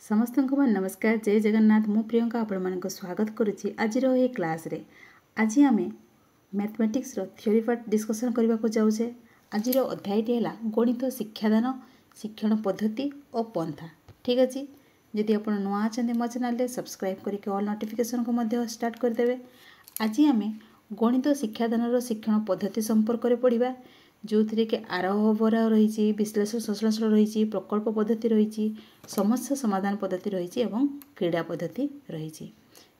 समस्त को नमस्कार जय जगन्नाथ मु प्रियंका आपण मानक स्वागत करुच्ची आज ये क्लास रे आज आम मैथमेटिक्स थ्योरी पार्ट डिस्कसन करने को जाऊे। आज अध्यायटी है गणित शिक्षादान शिक्षण पद्धति और पंथा। ठीक अच्छे जदि आप नुआ अच्छा मो चैनल सब्सक्राइब करके ऑल नोटिफिकेशन को स्टार्ट करदे। आज आम गणित शिक्षादान शिक्षण पद्धति संपर्क में पढ़ा जो थी कि आरोह अवरोह रही विश्लेषण संश्लेषण रही प्रकल्प पद्धति रही समस्या समाधान पद्धति रही क्रीड़ा पद्धति रही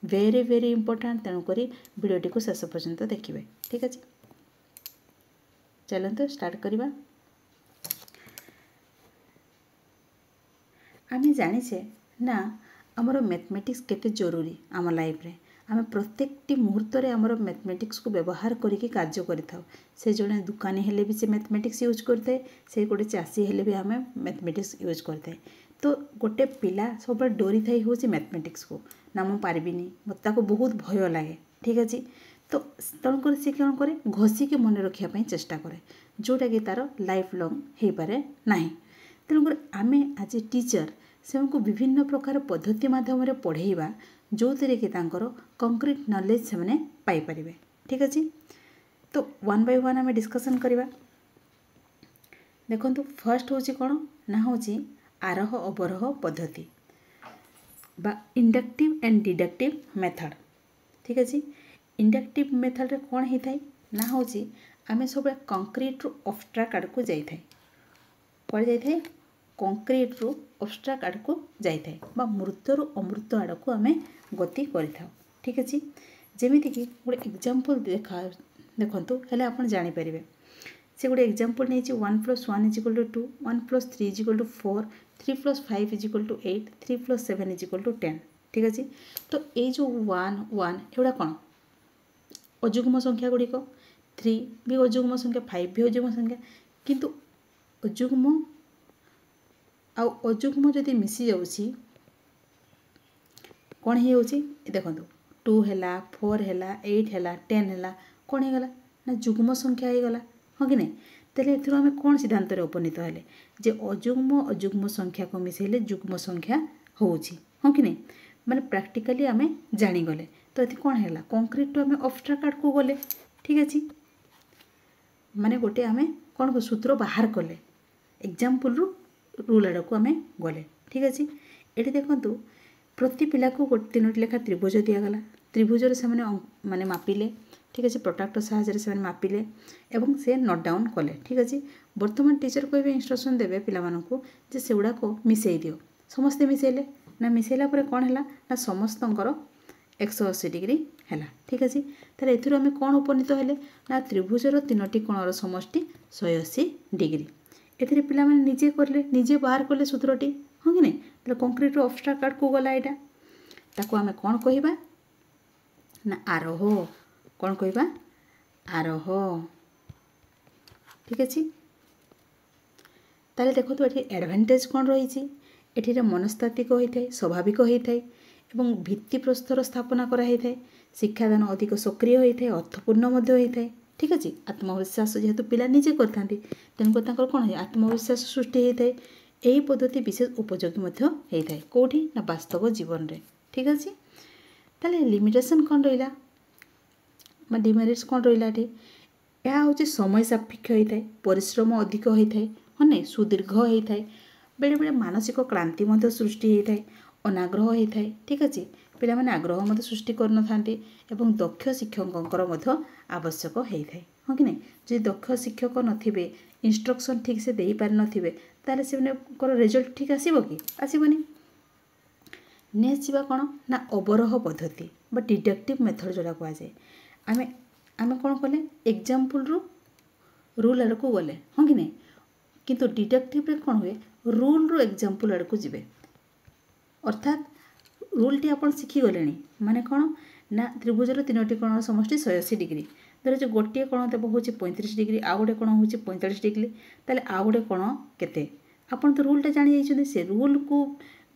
वेरी वेरी इंपोर्टेंट। तेणुक भिडटी को शेष पर्यंत देखिए। ठीक अच्छे चलते स्टार्ट करवा। आम जाचे ना आमर मैथमेटिक्स केते जरूरी आम लाइफ रे आम प्रत्येक मुहूर्त में आमर मैथमेटिक्स को व्यवहार करके कार्य करें। से जड़े दुकानी हेले भी से मैथमेटिक्स यूज करते से गोटे चाषी हेले भी आम मैथमेटिक्स यूज करते। तो गोटे पिला सब डरी थाई हूँ मैथमेटिक्स को ना मुझे पार्बिनी मत बहुत भय लगे। ठीक अच्छे तो तेणुक सी कौन कै घषिकी मन रखापी चेष्टा कै जोटा कि तार लाइफ लंग हो पारे ना। तेणुक आम आज टीचर से विभिन्न प्रकार पद्धति माध्यम पढ़ेवा जो थी कि कंक्रीट नॉलेज से मैंने पाइपर। ठीक अच्छे तो वन बाय वन आम डिस्कसन करवा। देखो फर्स्ट हूँ कौन ना हूँ आरोह अवरोह पद्धति बा इंडक्टिव एंड डिडक्टिव मेथड। ठीक अच्छे इंडक्टिव मेथड रे कौन होता है ना हूँ आम सब कंक्रीट रु अब्स्ट्राक्ट आड़ को जाए कड़े जाए कंक्रीट रु अब्स्ट्राक्ट आड़ को जाए मृत रु अमृत आड़ को आम गति करें। ठीक अच्छे जमीक गोटे एग्जांपल देखा देखु हेल्ले आप जानीपर से गोटे एग्जांपल नहीं 1 + 1 = 2 1 + 3 = 4 3 + 5 = 8 3 + 7 = 10। ठीक अच्छे तो ये जो 1 1 एगुड़ा कौन अजुग्म संख्या गुड़िक 3 भी अजुग्म संख्या 5 भी अजुग्म संख्या किंतु अजुग्म अजुग्म जदि मिसी जाऊँगी कौन हो देखो 2 है 4 है 8 है 10 है कौन होगला ना जुग्म संख्या हो गला। हाँ कि नहीं तेल एम कौन सिद्धांत उपनीत हेले जे अजुग्म अजुग्म संख्या को मिसेले जुग्म संख्या होउची। हाँ कि नहीं माने प्रैक्टिकली आम जानीगले। तो ये कौन है कंक्रीट आम अब्स्ट्राक्ट आड़ को गले। ठीक अच्छे माने गोटे आम कौन को सूत्र बाहर कले एग्जांपल रु रूल आड़ को आम गले। ठीक अच्छे ये देखु प्रति पिला को गोटे 3टी लेखा त्रिभुज दिगला त्रिभुजर से माने मापिले। ठीक अच्छे प्रोट्राक्टर साहाय्य से मापिले एवं से नोट डाउन कले। ठीक अच्छे बर्तमान टीचर को इंस्ट्रक्शन देवे पिलामानंकु जे सेगुड़ा को मिसई दियो समस्ते मिसेले ना मिसेला परे कौन है ना समस्तंकर 180 डिग्री है। ठीक अच्छे ताले एथुरु आमे कौन उपनीत हेले ना त्रिभुजर 3टी कोणर समष्टि 180 डिग्री। एथिरे पिला माने निजे करले निजे बाहर करले सूत्रटी। हाँ कि नहीं तो कंक्रीट अब्स्ट्राक्ट आड़ को गला यहाँ ताको आमे कौन कहिबा ना आरोह कौन कहिबा आरोह। ठीक अच्छे ताले देखो तो ये एडवांटेज कौन रही एठी मनस्तात्विक होता है स्वाभाविक होता है एवं भित्तिप्रस्तर स्थापना कराई था शिक्षादान अधिक सक्रिय होता है अर्थपूर्ण होता है। ठीक अच्छे आत्मविश्वास जेहेतु पिला निजे करता तेणुक कौन है आत्मविश्वास सृष्टि होता है। यही पद्धति विशेष उपयोगी होता है कौटी ना वास्तव जीवन में। ठीक अच्छे ताले लिमिटेशन कौन रहा डिमेरिट्स कौन रही यह हूँ समय सापेक्ष होता है परिश्रम अधिक होता है। हाँ नहीं सुदीर्घ होता है बेले बेले मानसिक क्लांति सृष्टि होता है अनाग्रह होता है। ठीक अच्छे पिला माने आग्रह सृष्टि करन थांती एवं दक्ष शिक्षकों आवश्यक होता है। हाँ कि नहीं जो दक्ष शिक्षक नथिबे इंस्ट्रक्शन ठीक से दे पारि नथिबे ताले से रिजल्ट ठीक आसीबो कि आसीबोनी। नेक्स्ट जीवा कौन ना अवरोह पद्धति बा डिडक्टिव मेथड जोड़ा कह जाए आमे आमे कौन कले एग्जांपल रु रूल आड़ को गले। हाँ कि नहीं किंतु डिडक्टिव रे कौन हुए रूल रु एग्जांपल आड़ को जिवे अर्थात रूलटी आपन शिखी गले माने कौन ना त्रिभुजर 3टी कोणर समष्टि 180 डिग्री धर जो गोटे कोण देव हूँ 35 डिग्री आउ गोटे कोण हूँ 45 डिग्री ताले आउ गोटे कोण केते आपन तो रूलटा जानी जाइछन से रूल को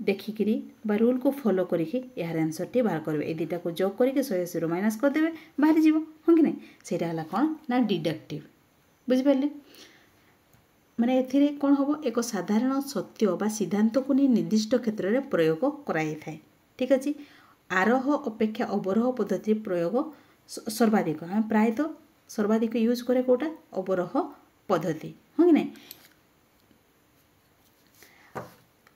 देखिकी बा रूल को फॉलो करिके यार आंसर टी बाहर करेंगे ए दुटा को जॉब करके 180 माइनस करदे बाहरी जीव। हाँ कि नहीं सेटा हला कौन ना डिडक्टिव बुझिपारे। ମାନେ ଏଥିରେ କ'ଣ ହେବ, ଏକ ସାଧାରଣ ସତ୍ୟ ବା ସିଦ୍ଧାନ୍ତକୁ ନେଇ ନିର୍ଦ୍ଦିଷ୍ଟ କ୍ଷେତ୍ରରେ ପ୍ରୟୋଗ କରାଯାଇଥାଏ। ଠିକ୍ ଅଛି। ଆରୋହ ଅପେକ୍ଷା ଅବରୋହ ପଦ୍ଧତି ପ୍ରୟୋଗ ସର୍ବାଧିକ। ଆମେ ପ୍ରାୟତଃ ସର୍ବାଧିକ ୟୁଜ୍ କରେ କେଉଁଟା, ଅବରୋହ ପଦ୍ଧତି, ହଁ କି ନାହିଁ।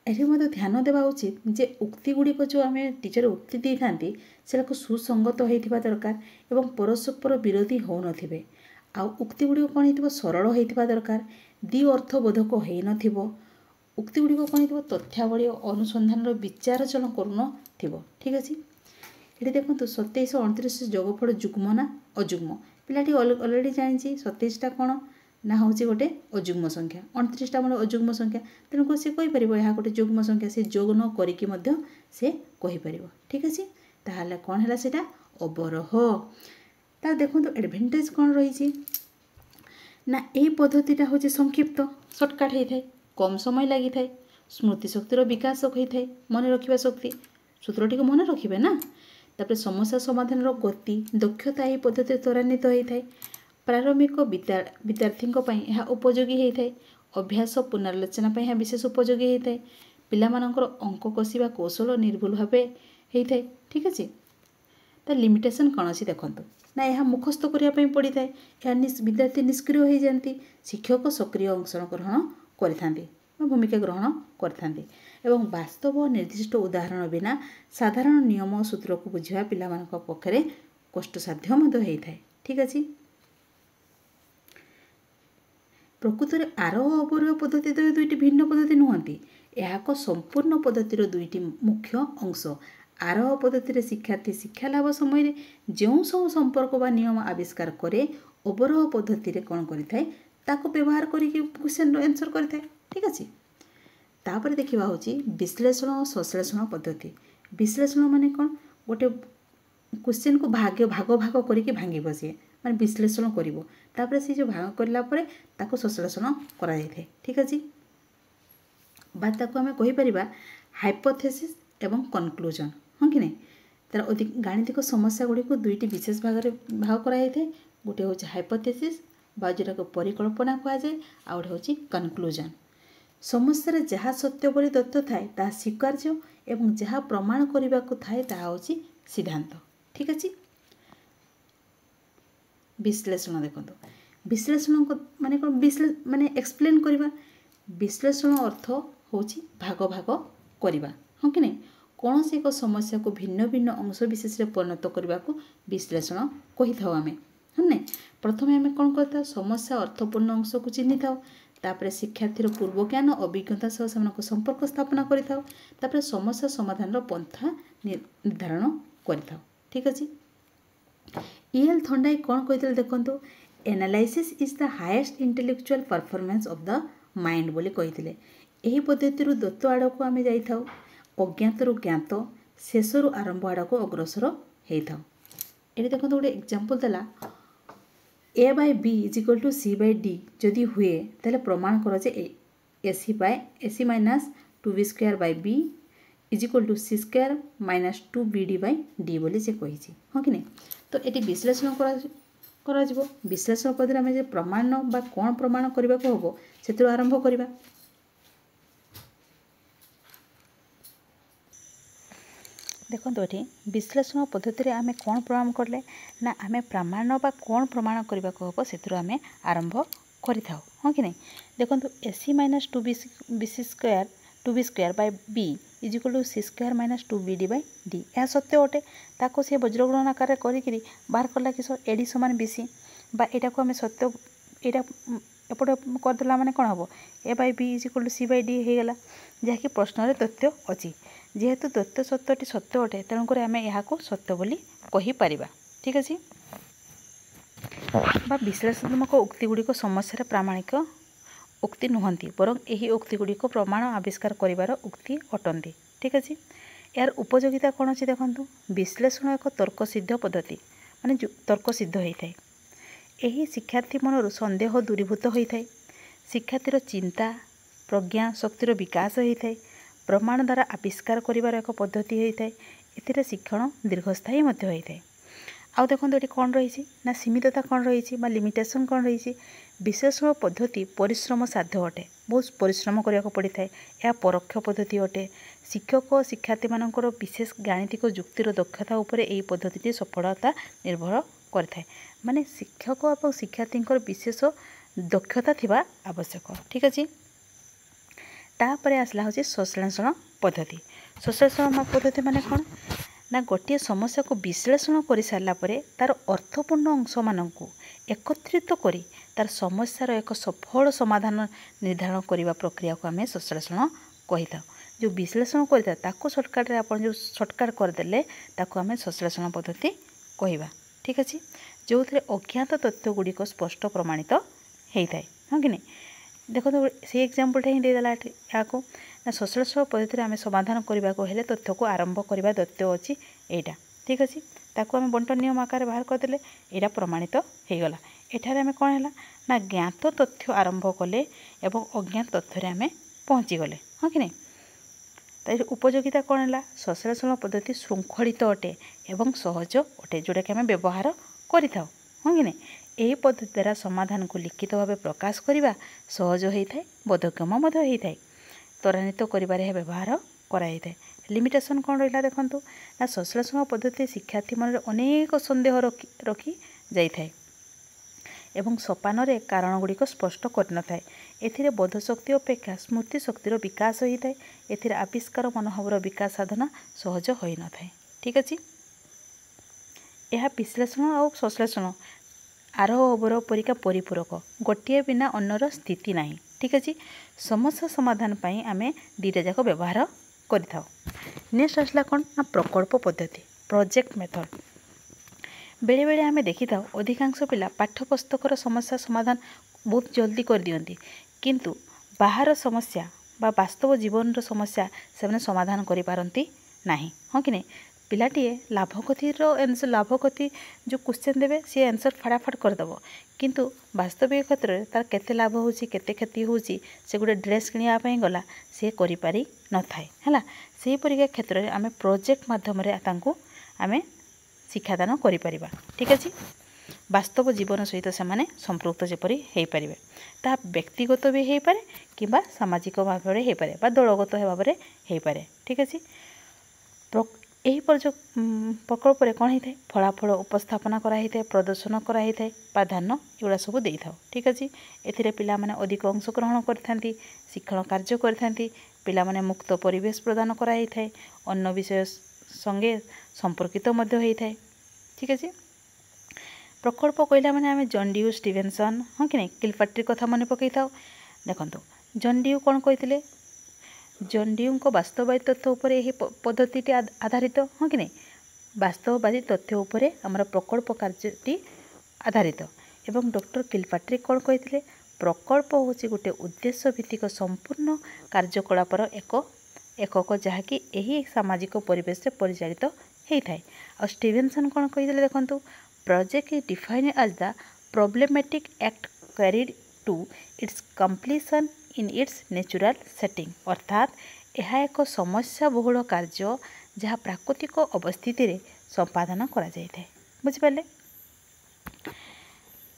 ଏଠି ମଧ୍ୟ ଧ୍ୟାନ ଦେବା ଉଚିତ ଯେ ଉକ୍ତି ଗୁଡ଼ିକ ଯେଉଁ ଆମେ ଟିଚର ଉକ୍ତି ଦେଇଥାନ୍ତି ସେଟାକୁ ସୁସଙ୍ଗତ ହୋଇଥିବା ଦରକାର ଏବଂ ପରସ୍ପର ବିରୋଧୀ ହେଉନଥିବେ। ଆଉ ଉକ୍ତି ଗୁଡ଼ିକ କ'ଣ ହେଇଥିବ, ସରଳ ହୋଇଥିବା ଦରକାର, ଦ୍ୱି ଅର୍ଥବୋଧକ ହୋଇନଥିବ। ଉକ୍ତି ଗୁଡ଼ିକ କ'ଣ ହେଇଥିବ, ତଥ୍ୟାବଳୀ ଓ ଅନୁସନ୍ଧାନର ବିଚାରଚରଣ କରୁନଥିବ। ଠିକ୍ ଅଛି। ଏଠି ଦେଖନ୍ତୁ 27 29 ଯୋଗଫଳ ଯୁଗ୍ମ ନା ଅଯୁଗ୍ମ। ପିଲାଟି ଅଲରେଡ଼ି ଜାଣିଛି 27ଟା କ'ଣ ନା ହେଉଛି ଗୋଟେ ଅଯୁଗ୍ମ ସଂଖ୍ୟା, 29ଟା ଆମର ଅଯୁଗ୍ମ ସଂଖ୍ୟା। ତେଣୁକରି ସେ କହିପାରିବ ଏହା ଗୋଟେ ଯୁଗ୍ମ ସଂଖ୍ୟା, ସେ ଯୋଗ ନ କରିକି ମଧ୍ୟ ସେ କହିପାରିବ। ଠିକ୍ ଅଛି। ତାହେଲେ କ'ଣ ହେଲା ସେଇଟା, ଅବରୋହ। ତା ଦେଖନ୍ତୁ ଆଡ଼ଭାଣ୍ଟେଜ୍ କ'ଣ ରହିଛି ନା ଏହି ପଦ୍ଧତିଟା ହେଉଛି ସଂକ୍ଷିପ୍ତ, ସର୍ଟକଟ୍ ହୋଇଥାଏ, କମ୍ ସମୟ ଲାଗିଥାଏ, ସ୍ମୃତି ଶକ୍ତିର ବିକାଶ ହୋଇଥାଏ, ମନେ ରଖିବା ଶକ୍ତି, ସୂତ୍ରଟିକୁ ମନେ ରଖିବେ ନା। ତାପରେ ସମସ୍ୟା ସମାଧାନର ଗତି ଦକ୍ଷତା ଏହି ପଦ୍ଧତିରେ ତ୍ୱରାନ୍ୱିତ ହୋଇଥାଏ। ପ୍ରାରମ୍ଭିକ ବିଦ୍ୟାର୍ଥୀଙ୍କ ପାଇଁ ଏହା ଉପଯୋଗୀ ହୋଇଥାଏ। ଅଭ୍ୟାସ ପୁନରାଲୋଚନା ପାଇଁ ଏହା ବିଶେଷ ଉପଯୋଗୀ ହୋଇଥାଏ। ପିଲାମାନଙ୍କର ଅଙ୍କ କଷିବା କୌଶଳ ନିର୍ଭୁଲ ଭାବେ ହୋଇଥାଏ। ଠିକ୍ ଅଛି। ତା ଲିମିଟେସନ୍ କ'ଣ ଅଛି ଦେଖନ୍ତୁ ନା, ଏହା ମୁଖସ୍ଥ କରିବା ପାଇଁ ପଡ଼ିଥାଏ, ଏହା ବିଦ୍ୟାର୍ଥୀ ନିଷ୍କ୍ରିୟ ହୋଇଯାଆନ୍ତି, ଶିକ୍ଷକ ସକ୍ରିୟ ଅଂଶଗ୍ରହଣ କରିଥାନ୍ତି ବା ଭୂମିକା ଗ୍ରହଣ କରିଥାନ୍ତି ଏବଂ ବାସ୍ତବ ନିର୍ଦ୍ଦିଷ୍ଟ ଉଦାହରଣ ବିନା ସାଧାରଣ ନିୟମ ଓ ସୂତ୍ରକୁ ବୁଝିବା ପିଲାମାନଙ୍କ ପକ୍ଷରେ କଷ୍ଟସାଧ୍ୟ ମଧ୍ୟ ହୋଇଥାଏ। ଠିକ୍ ଅଛି। ପ୍ରକୃତରେ ଆରୋହ ଅବରୋହ ପଦ୍ଧତି ଦ୍ୱୟ ଦୁଇଟି ଭିନ୍ନ ପଦ୍ଧତି ନୁହନ୍ତି, ଏହା ଏକ ସମ୍ପୂର୍ଣ୍ଣ ପଦ୍ଧତିର ଦୁଇଟି ମୁଖ୍ୟ ଅଂଶ। ଆରୋହ ପଦ୍ଧତିରେ ଶିକ୍ଷାର୍ଥୀ ଶିକ୍ଷା ଲାଭ ସମୟରେ ଯେଉଁ ସବୁ ସମ୍ପର୍କ ବା ନିୟମ ଆବିଷ୍କାର କରେ, ଅବରୋହ ପଦ୍ଧତିରେ କ'ଣ କରିଥାଏ, ତାକୁ ବ୍ୟବହାର କରିକି କ୍ୱେଶ୍ଚନର ଆନ୍ସର କରିଥାଏ। ଠିକ୍ ଅଛି। ତାପରେ ଦେଖିବା ହେଉଛି ବିଶ୍ଳେଷଣ ଓ ସଂଶ୍ଳେଷଣ ପଦ୍ଧତି। ବିଶ୍ଳେଷଣ ମାନେ କ'ଣ, ଗୋଟେ କ୍ୱେଶ୍ଚନକୁ ଭାଗ ଭାଗ କରିକି ଭାଙ୍ଗିବ, ସିଏ ମାନେ ବିଶ୍ଳେଷଣ କରିବ। ତାପରେ ସେ ଯେଉଁ ଭାଗ କରିଲା ପରେ ତାକୁ ସଂଶ୍ଳେଷଣ କରାଯାଇଥାଏ। ଠିକ୍ ଅଛି। ବା ତାକୁ ଆମେ କହିପାରିବା ହାଇପୋଥେସିସ୍ ଏବଂ କନକ୍ଲୁଜନ୍, ହଁ କି ନାହିଁ। ତାର ଗାଣିତିକ ସମସ୍ୟା ଗୁଡ଼ିକୁ ଦୁଇଟି ବିଶେଷ ଭାଗରେ ଭାଗ କରାଯାଇଥାଏ। ଗୋଟେ ହେଉଛି ହାଇପୋଥେସିସ୍ ବା ଯେଉଁଟାକୁ ପରିକଳ୍ପନା କୁହାଯାଏ, ଆଉ ଗୋଟେ ହେଉଛି କନକ୍ଲୁଜନ୍। ସମସ୍ୟାରେ ଯାହା ସତ୍ୟ ବୋଲି ତଥ୍ୟ ଥାଏ ତାହା ସ୍ୱୀକାର୍ଯ୍ୟ ଏବଂ ଯାହା ପ୍ରମାଣ କରିବାକୁ ଥାଏ ତାହା ହେଉଛି ସିଦ୍ଧାନ୍ତ। ଠିକ୍ ଅଛି। ବିଶ୍ଳେଷଣ ଦେଖନ୍ତୁ, ବିଶ୍ଳେଷଣ ମାନେ କ'ଣ, ମାନେ ଏକ୍ସପ୍ଲେନ୍ କରିବା। ବିଶ୍ଳେଷଣ ଅର୍ଥ ହେଉଛି ଭାଗ ଭାଗ କରିବା, ହଁ କି ନାହିଁ। କୌଣସି ଏକ ସମସ୍ୟାକୁ ଭିନ୍ନ ଭିନ୍ନ ଅଂଶ ବିଶେଷରେ ପରିଣତ କରିବାକୁ ବିଶ୍ଳେଷଣ କହିଥାଉ ଆମେ, ହଁ ନାହିଁ। ପ୍ରଥମେ ଆମେ କ'ଣ କରିଥାଉ, ସମସ୍ୟା ଅର୍ଥପୂର୍ଣ୍ଣ ଅଂଶକୁ ଚିହ୍ନିଥାଉ, ତାପରେ ଶିକ୍ଷାର୍ଥୀର ପୂର୍ବ ଜ୍ଞାନ ଅଭିଜ୍ଞତା ସହ ସେମାନଙ୍କ ସମ୍ପର୍କ ସ୍ଥାପନ କରିଥାଉ, ତାପରେ ସମସ୍ୟା ସମାଧାନର ପନ୍ଥା ନିର୍ଦ୍ଧାରଣ କରିଥାଉ। ଠିକ୍ ଅଛି। E.L. ଥଣ୍ଡାଇ କ'ଣ କହିଥିଲେ ଦେଖନ୍ତୁ, analysis is the highest intellectual performance of the mind ବୋଲି କହିଥିଲେ। ଏହି ପଦ୍ଧତିରୁ ଦତ୍ତ ଆଡ଼କୁ ଆମେ ଯାଇଥାଉ, ଅଜ୍ଞାତରୁ ଜ୍ଞାତ, ଶେଷରୁ ଆରମ୍ଭ ଆଡ଼କୁ ଅଗ୍ରସର ହେଇଥାଉ। ଏଠି ଦେଖନ୍ତୁ ଗୋଟେ ଏକ୍ଜାମ୍ପଲ୍ ଦେଲା, A/B=C/D ଯଦି ହୁଏ ତାହେଲେ ପ୍ରମାଣ କର ଯେ AC-2B²/B =C²-2BD/D ବୋଲି ସେ କହିଛି, ହଁ କି ନାହିଁ। ତ ଏଠି ବିଶ୍ଳେଷଣ କରାଯିବ। ବିଶ୍ଳେଷଣ ପଦ୍ଧତିରେ ଆମେ ଯେ ପ୍ରମାଣ ବା କ'ଣ ପ୍ରମାଣ କରିବାକୁ ହେବ ସେଥିରୁ ଆରମ୍ଭ କରିବା। ଦେଖନ୍ତୁ ଏଠି ବିଶ୍ଳେଷଣ ପଦ୍ଧତିରେ ଆମେ କ'ଣ ପ୍ରମାଣ କଲେ ନା, ଆମେ ପ୍ରମାଣ ବା କ'ଣ ପ୍ରମାଣ କରିବାକୁ ହେବ ସେଥିରୁ ଆମେ ଆରମ୍ଭ କରିଥାଉ, ହଁ କି ନାହିଁ। ଦେଖନ୍ତୁ AC-2B²/B =C²-2BD/D ଏହା ସତ୍ୟ ଅଟେ। ତାକୁ ସେ ବଜ୍ରଗ୍ରହଣ ଆକାରରେ କରିକିରି ବାହାର କଲା କି AD = BC, ବା ଏଇଟାକୁ ଆମେ ସତ୍ୟ, ଏଇଟା ଏପଟେ କରିଦେଲା ମାନେ କ'ଣ ହେବ, A/B = C/D ହେଇଗଲା, ଯାହାକି ପ୍ରଶ୍ନରେ ତଥ୍ୟ ଅଛି। ଯେହେତୁ ତଥ୍ୟ ସତ୍ୟଟି ସତ୍ୟ ଅଟେ, ତେଣୁକରି ଆମେ ଏହାକୁ ସତ୍ୟ ବୋଲି କହିପାରିବା। ଠିକ୍ ଅଛି। ବା ବିଶ୍ଳେଷଣାତ୍ମକ ଉକ୍ତି ଗୁଡ଼ିକ ସମସ୍ୟାର ପ୍ରାମାଣିକ ଉକ୍ତି ନୁହନ୍ତି, ବରଂ ଏହି ଉକ୍ତି ଗୁଡ଼ିକ ପ୍ରମାଣ ଆବିଷ୍କାର କରିବାର ଉକ୍ତି ଅଟନ୍ତି। ଠିକ୍ ଅଛି। ଏହାର ଉପଯୋଗିତା କ'ଣ ଅଛି ଦେଖନ୍ତୁ, ବିଶ୍ଳେଷଣ ଏକ ତର୍କସିଦ୍ଧ ପଦ୍ଧତି, ମାନେ ତର୍କସିଦ୍ଧ ହୋଇଥାଏ। ଏହି ଶିକ୍ଷାର୍ଥୀ ମନରୁ ସନ୍ଦେହ ଦୂରୀଭୂତ ହୋଇଥାଏ, ଶିକ୍ଷାର୍ଥୀର ଚିନ୍ତା ପ୍ରଜ୍ଞା ଶକ୍ତିର ବିକାଶ ହୋଇଥାଏ, ପ୍ରମାଣ ଦ୍ୱାରା ଆବିଷ୍କାର କରିବାର ଏକ ପଦ୍ଧତି ହୋଇଥାଏ। ଏଥିରେ ଶିକ୍ଷଣ ଦୀର୍ଘସ୍ଥାୟୀ ମଧ୍ୟ ହୋଇଥାଏ। ଆଉ ଦେଖନ୍ତୁ ଏଠି କ'ଣ ରହିଛି ନା, ସୀମିତତା କ'ଣ ରହିଛି ବା ଲିମିଟେସନ୍ କ'ଣ ରହିଛି। विश्लेषण पद्धति परिश्रम साध्य अटे, बहुत परिश्रम करने पड़ी था। यह परोक्ष पद्धति अटे। शिक्षक और शिक्षार्थी मानकर विशेष गाणितिक जुक्तिर दक्षता उपर यही पद्धति सफलता निर्भर करए। माने शिक्षक और शिक्षार्थी विशेष दक्षता थिबा आवश्यक। ठीक अच्छे। तापर आसला हूँ संश्लेषण पद्धति। संश्लेषण पद्धति माने कौन ना गोटे समस्या को विश्लेषण कर सारा तार अर्थपूर्ण अंश मानक एकत्रित करी तार समस्यार एक सफल समाधान निर्धारण करने प्रक्रिया को आम संश्लेषण कही था। जो विश्लेषण करता ताको सर्टकट आप जो सर्टकट करदे ताको आम संश्लेषण पद्धति कहवा। ठीक अच्छे। जो थे अज्ञात तथ्य गुड़िक स्पष्ट प्रमाणित होता है। हाँ कि नहीं देखो तो से एग्जाम्पलटा ही देदेला या संश्लेषण पद्धति आम समाधान करने को हेले तथ्य को आरंभ करने तथ्य अच्छी यहाँ। ठीक अच्छे। ताको आम बंटन नियम आकार बाहर करदे यहाँ प्रमाणित होगला। एठारे आम कौन है ना ज्ञात तथ्य आरंभ कले एवं अज्ञात तथ्य आम पहुँची गले। हाँ कि नहीं तार उपयोगिता कौन है संश्लेषण पद्धति श्रृंखलित अटे एवं सहज अटे जोटा कि आम व्यवहार करि। हाँ कि नहीं यही पद्धति द्वारा समाधान को लिखित भाव प्रकाश करने सहज होता है, बोधगम्य होता है, त्वरान्वित कर व्यवहार कराई था। लिमिटेशन कौन रहा देखूँ ना संश्लेषण पद्धति शिक्षार्थी मन अनेक सन्देह रखी जाए एवं सोपान कारण गुड़िक स्पष्ट कर नए। एथिरे बोधशक्ति अपेक्षा स्मृति शक्तिर विकास होता है। एथिरे आविष्कार मनोभावर विकास साधना सहज हो न था। ठीक अच्छे। यह विश्लेषण और संश्लेषण आरोह अवरोह परीक्षा परिपूरक, गोटे बिना अन्नर स्थिति ना। ठीक अच्छे। समस्या समाधान पाई आमे दीटा जाक व्यवहार करिथाउ। नेक्स्ट आसला कौन ना प्रकल्प पद्धति प्रोजेक्ट मेथड। बेले बेले आमे देखि था अधिकांश पिला पाठ्यपुस्तकर समस्या समाधान बहुत जल्दी कर दियंती, किंतु बाहर समस्या बा वास्तव जीवन समस्या से समाधान करि पारंती नाही। हाँ कि नहीं पिलाटीए लाभकथी जो क्वेश्चन देवे सी आंसर फटाफट करदेव, किंतु वास्तविक क्षेत्र में तार केते लाभ होची केते क्षति होची से गोटे ड्रेस किनिया गला सी करि न थाए है। से परीक्षा क्षेत्र में आम प्रोजेक्ट माध्यम आम शिक्षादान करिपरिबा। ठीक अच्छे। वास्तव जीवन सहित से संपृक्त जपरी हो पारे ता व्यक्तिगत भी हो पारे कि सामाजिक भाव में हो पारे बा दलगत भाव में हो पारे। ठीक अच्छे। यही प्रकल्प कौन होता है फलाफल उपस्थापना कराई था, प्रदर्शन कराई था, प्राधान्य एगुड़ा सब दे था। ठीक अच्छे। एथिरे पिला माने अधिक अंशग्रहण करथांती, शिक्षण कार्य करथांती, पिला माने मुक्त परिवेश प्रदान कराई था, अन्य विषय संगे संपर्कित मध्य होता है। ठीक अच्छे। प्रकल्प कहला माने आमे जॉन ड्यू स्टीवेनसन हाँ कि नहीं किलपाट्रिक कथा मन पकई था। देखो जॉन ड्यू कौन कहते जॉन ड्यू को वास्तववादी तथ्य उपर यही पद्धति आधारित। हाँ कि नहीं वास्तववादी तथ्य उपर आमर प्रकल्प कार्यटी आधारित। एवं डॉक्टर किलपाट्रिक कौन कहते प्रकल्प हूँ गोटे उद्देश्य भित्तिक संपूर्ण कार्यकलापर एकक जहाँकि यही सामाजिक परिवेश से परिचालित होता है। और स्टीवेनसन कौन कहते देखो project is defined as the problematic act carried to its completion in its natural setting. अर्थात यह एक समस्या बहुल कार्य जहाँ प्राकृतिक अवस्थिति रे संपादन करा जाय थाए। बुझिपारे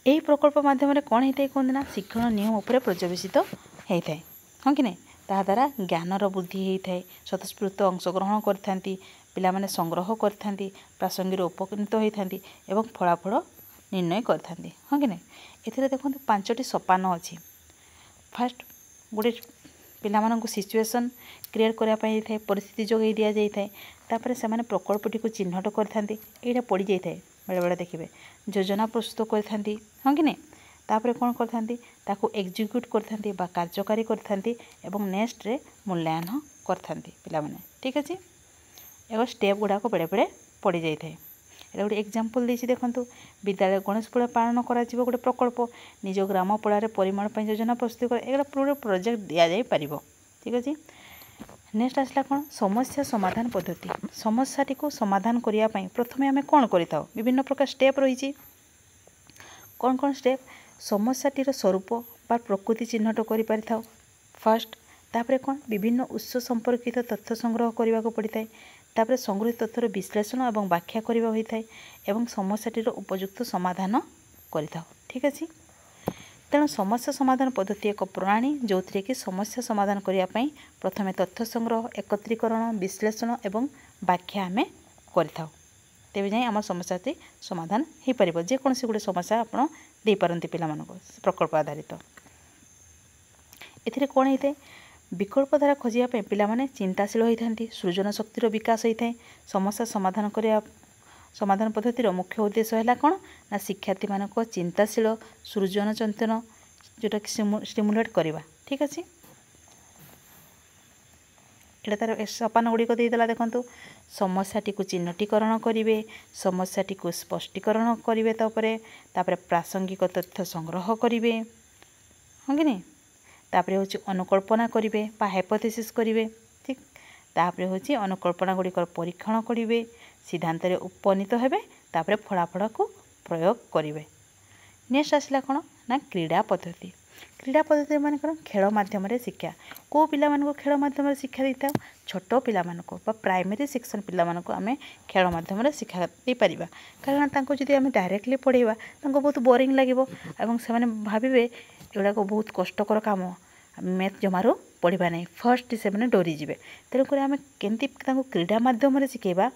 यही प्रकल्प माध्यम कौन होता है कहते ना शिक्षण नियम उपर पर्यवेसित होता है। हाँ कि नहीं ताद्वारा ज्ञानर वृद्धि होता है, स्वतःस्फूर्त अंशग्रहण करथांती, पिला माने संग्रह करथांती, प्रासंगिक उपकृत होती एवं फलाफल निर्णय करथांती। हाँ कि नहीं एथिरे देखो 5टी सोपान अच्छी। फास्ट गोटे पिलामानंकु सिचुएशन क्रिएट करने था, परिस्थिति जोगाई दि जाए तापर से प्रकल्पटी को चिन्हट करथांती। यहाँ पड़ जाए बेले बेले देखिए योजना प्रस्तुत करथांती। हाँ कि नहीं तापर कौन करथांती ताको एग्जीक्यूट करथांती बा कार्यकारी करथांती एवं नेक्स्ट रे मूल्यांकन करथांती पिला माने। ठीक अच्छे। एवं स्टेप गुड़ाक बेले बेले पड़ जाए। ये गोटे एग्जांपल देछि देखंतु विद्यालय गणेश पूजा पालन करा जिवो गोटे प्रकल्प निज ग्राम पड़ार परिमाण पर योजना प्रस्तुत कर एगुड़ा पूरा प्रोजेक्ट दि जाई परिबो। ठीक अच्छे। नेक्स्ट आसला कौन समस्या समाधान पद्धति। समस्याटी को समाधान करिया पई प्रथमे आमे कौन करिताउ विभिन्न प्रकार स्टेप रही। कौन कौन स्टेप समस्याटीर स्वरूप बा प्रकृति चिन्हट करि परिथाउ फर्स्ट। तापर कौन विभिन्न उत्स संपर्कित तथ्य संग्रह करने को पड़ता है। तापर संगृहित तथ्यर विश्लेषण और व्याख्या करने होता है एवं समस्याटीर उपयुक्त समाधान करिथाउ। ठीक अच्छे। तेणु समस्या समाधान पद्धति एक प्रणाली जो थी कि समस्या समाधान करने प्रथम तथ्य संग्रह एकत्रीकरण विश्लेषण एवं व्याख्या आम कर तेज जाए आम समस्या समाधान हो पार जेकोसी गोटे समस्या आपड़ दे पारती पिला प्रकल्प आधारित एथिरे कौन होता है विकल्प धारा खोजापी पिलाने चिंताशील होती सृजन शक्तिर विकास होता है समस्या समाधान करने समाधान पद्धतिर मुख्य उद्देश्य है कौन ना शिक्षार्थी मानक चिंताशील सृजन चिंतन जोटा कि स्टिमुलेट करवा ठीक अच्छे एटा तार सोपान गुड़िक देदेला देखु समस्याटी को चिन्हटीकरण करेंगे समस्याटी को स्पष्टीकरण करेंगे तापर प्रासंगिक तथ्य संग्रह करेंगे हाँ कि नहीं तापर हूँ अनुकल्पना करेंगे हाइपोथेसिस करेंगे ठीक तापर हूँ अनुकल्पना गुड़िकर परीक्षण करेंगे सिद्धांत उपनीत हेबे तापर फलाफल को प्रयोग करेंगे नेक्स्ट आसला कौन ना क्रीड़ा पद्धति मान कौन खेल माध्यम शिक्षा को पिला खेल माध्यम शिक्षा देता छोट पिला प्राइमरी सेक्शन पिला आम खेल माध्यम शिक्षा दे पार कारण जदि आम डायरेक्टली पढ़ेगा बहुत बोरिंग लगे से भावे एगुड़ा बहुत कष्टकर काम मैथ जमारू पढ़ा नहीं फर्स्ट से डरीजे तेणुक आम केमती क्रीड़ा माध्यम शिखेबा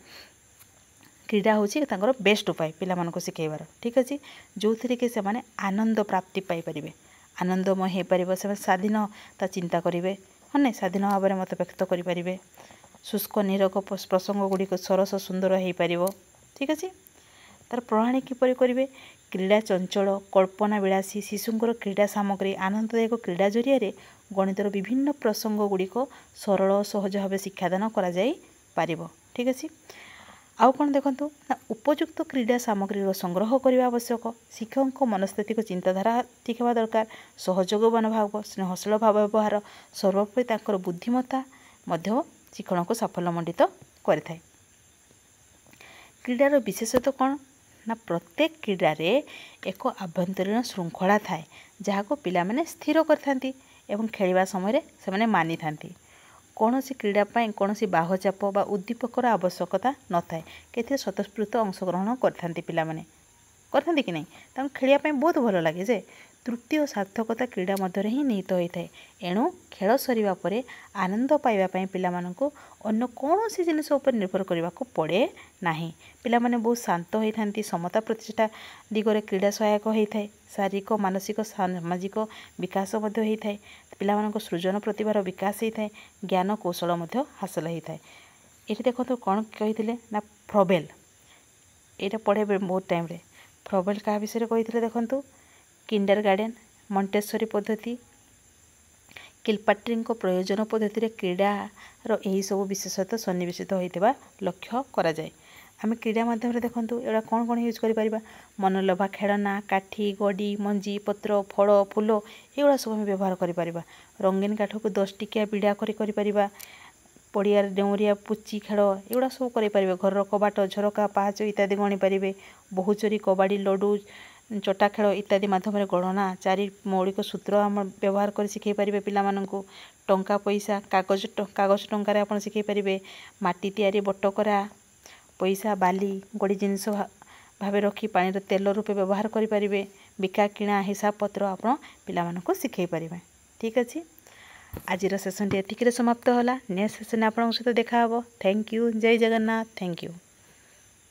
क्रीड़ा हूँ बेस्ट उपाय पिला शिखेबार ठीक अच्छे जो थी कि से आनंद प्राप्ति पाइपर आनंदमय हो पार से स्वाधीनता चिंता करेंगे हाँ नहीं स्वाधीन भाव में मत व्यक्त करेंगे शुष्क निरक प्रसंग गुड़िक सरस सुंदर हो पार ठीक अच्छे तार प्रणाली किपर करेंगे क्रीड़ा चंचल कल्पना विलासी शिशुंर क्रीड़ा सामग्री आनंददायक क्रीड़ा जरिया गणितर विभिन्न प्रसंग गुड़िक सरल सहज भाव शिक्षादान कर ठीक अच्छे आउ कौन देखूँ ना उपयुक्त क्रीड़ा सामग्री संग्रह करने आवश्यक शिक्षकों मनस्थिति चिंताधारा ठीक है दरकार सहयोग मनोभाव स्नेहशील भाव व्यवहार सर्वोपरि बुद्धिमत्ता शिक्षण को साफल्यमंडित करें क्रीडार विशेषत्व कौन ना प्रत्येक क्रीडारे एक आभ्यंतरीण श्रृंखला थाए जहाँ को पिला माने स्थिर करथांती एवं खेलिबा समय से मानि थांती कौन सी क्रीड़ापाई कौन सी बाहचाप बा उद्दीपकर आवश्यकता न थाए के स्वतःस्फूर्त अंशग्रहण करथांती पिला माने करथांती कि नहीं खेलिया बहुत भल लगे जे तृप्ति और सार्थकता क्रीड़ा मध्य ही निहित होता है एणु खेल सरिबा परे आनंद पाइबापी पिला अन्य कौन सी जिनिस उपर निर्भर करने को पड़े नहीं पिला माने बहुत शांत होती समता प्रतिष्ठा दिगरे क्रीड़ा सहायक होता है शारीरिक मानसिक सामाजिक विकास होता है पिला सृजन प्रतिभार विकास होता है ज्ञान कौशल हासिल होता है ये देखो कौन कही ना फ्रबेल ये पढ़े बहुत टाइम रे फ्रबेल क्या विषय कही देखु किंडर गार्डन मॉन्टेसरी पद्धति किलपाट्री प्रयोजन पद्धति क्रीडार यही सब विशेषता सन्निवेशित होता लक्ष्य करा जाए आम क्रीड़ा माध्यम देखूँ एटा कौन कौन यूज कर मनलोभा खेलना काठी गड़ी मंजी पत्र फल फूल ये सब आम व्यवहार कर रंगीन काठ को 10 टिकिया बिड़ा कर पड़िया डेउरिया पुची खेल एगुड़ा सब कर घर कबाट झरका पाहाच इत्यादि गणी पारे बहुचोरी कबाड़ी लडू चटा खेल इत्यादि माध्यम गणना चारि मौलिक सूत्र आम व्यवहार कर शिखे पारे पिला टंका पैसा कागज टंकार आप शिखे पारे माटी तैयारी बटकरा पैसा बाली गड़ी जिनस भाव रखी पानी तेल रूपे व्यवहार करें बिका किणा हिसाब पत्र आप पिला शिखे पारे ठीक अच्छे आज सेसन एतिक समाप्त होला नेक्स्ट सेसन आपन सहित देखा थैंक यू जय जगन्नाथ थैंक यू।